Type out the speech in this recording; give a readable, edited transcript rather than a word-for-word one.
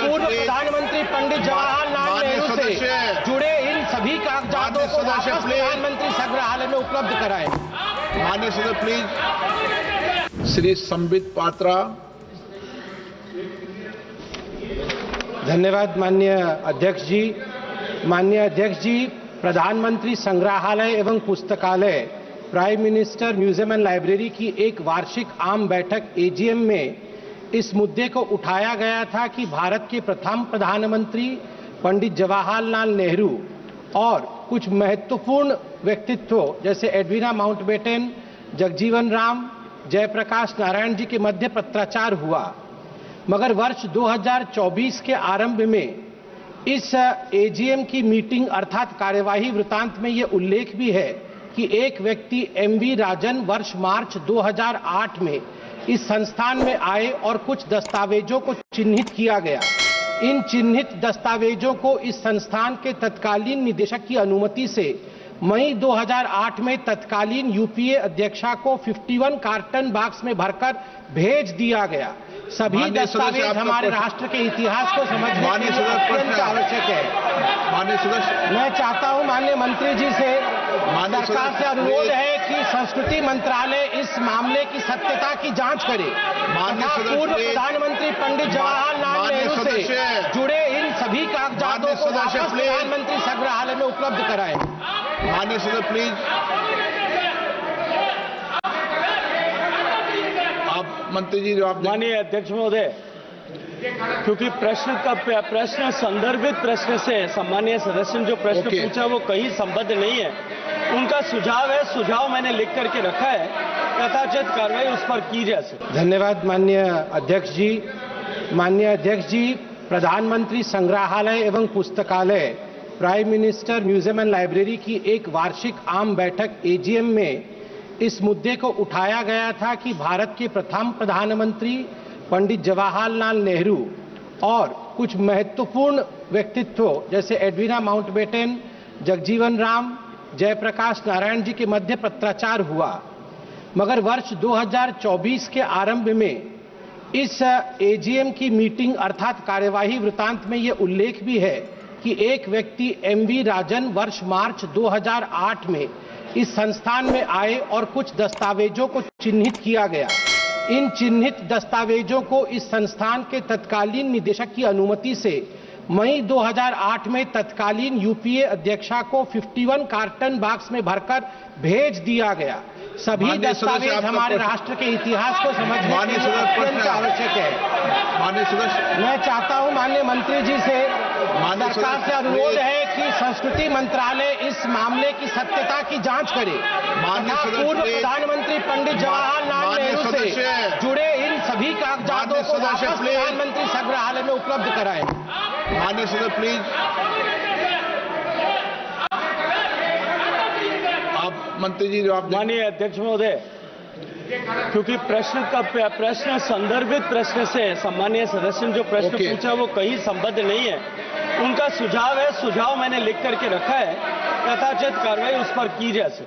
पूर्व प्रधानमंत्री पंडित जवाहरलाल नेहरू से जुड़े इन सभी कागजातों को वापस प्रधानमंत्री संग्रहालय में उपलब्ध कराएं। माननीय सदस्य प्लीज। श्री संबित पात्रा। धन्यवाद माननीय अध्यक्ष जी। माननीय अध्यक्ष जी, प्रधानमंत्री संग्रहालय एवं पुस्तकालय prime minister museum and library की एक वार्षिक आम बैठक एजीएम में इस मुद्दे को उठाया गया था कि भारत के प्रथम प्रधानमंत्री पंडित जवाहरलाल नेहरू और कुछ महत्वपूर्ण व्यक्तित्व जैसे एडवीना माउंटबेटन, जगजीवन राम, जयप्रकाश नारायण जी के मध्य पत्राचार हुआ। मगर वर्ष 2024 के आरंभ में इस एजीएम की मीटिंग अर्थात कार्यवाही वृतांत में यह उल्लेख भी है कि एक व्यक्ति एमवी राजन वर्ष मार्च 2008 में इस संस्थान में आए और कुछ दस्तावेजों को चिन्हित किया गया। इन चिन्हित दस्तावेजों को इस संस्थान के तत्कालीन निदेशक की अनुमति से मई 2008 में तत्कालीन यूपीए अध्यक्षा को 51 कार्टन बॉक्स में भरकर भेज दिया गया। सभी दस्तावेज हमारे राष्ट्र के इतिहास को समझने के लिए अत्यंत आवश्यक है। माननीय सदस्य, मैं चाहता हूं माननीय मंत्री जी से, सरकार से अनुरोध है कि संस्कृति मंत्रालय इस मामले की सत्यता की जांच करे। पूर्व प्रधानमंत्री पंडित जवाहरलाल नेहरू से जुड़े इन सभी कागजातों को वापस प्रधानमंत्री संग्रहालय में उपलब्ध कराएं। माननीय सदस्य प्लीज। आप मंत्री जी जवाब दें। माननीय अध्यक्ष महोदय, क्योंकि प्रश्न संदर्भित प्रश्न से सम्मानीय सदस्य ने जो प्रश्न पूछा वो कहीं संबद्ध नहीं है। उनका सुझाव है, सुझाव मैंने लिख करके रखा है, यथाचित कार्रवाई उस पर की जा सके। धन्यवाद माननीय अध्यक्ष जी। माननीय अध्यक्ष जी, प्रधानमंत्री संग्रहालय एवं पुस्तकालय prime minister museum and library की एक वार्षिक आम बैठक एजीएम में इस मुद्दे को उठाया गया था कि भारत के प्रथम प्रधानमंत्री पंडित जवाहरलाल नेहरू और कुछ महत्वपूर्ण व्यक्तित्व जैसे एडवीना माउंटबेटन, जगजीवन राम, जयप्रकाश नारायण जी के मध्य पत्राचार हुआ। मगर वर्ष 2024 के आरंभ में इस एजीएम की मीटिंग अर्थात कार्यवाही वृतांत में यह उल्लेख भी है कि एक व्यक्ति एमवी राजन वर्ष मार्च 2008 में इस संस्थान में आए और कुछ दस्तावेजों को चिन्हित किया गया। इन चिन्हित दस्तावेजों को इस संस्थान के तत्कालीन निदेशक की अनुमति से मई 2008 में तत्कालीन यूपीए अध्यक्षा को 51 कार्टन बॉक्स में भरकर भेज दिया गया। सभी दस्तावेज हमारे राष्ट्र के इतिहास को समझने के लिए अत्यंत आवश्यक है। माननीय सदस्य, मैं चाहता हूं माननीय मंत्री जी से, सरकार से अनुरोध है कि संस्कृति मंत्रालय इस मामले की सत्यता की जांच करे। पूर्व प्रधानमंत्री पंडित जवाहरलाल नेहरू से जुड़े इन सभी कागजातों को वापस प्रधानमंत्री संग्रहालय में उपलब्ध कराएं। माननीय सदस्य प्लीज। आप मंत्री जी जवाब दें। माननीय अध्यक्ष महोदय, क्योंकि प्रश्न संदर्भित प्रश्न से सम्मानीय सदस्य ने जो प्रश्न पूछा वो कहीं संबद्ध नहीं है। उनका सुझाव है, सुझाव मैंने लिख करके रखा है, यथाचित कार्रवाई उस पर की जा सके।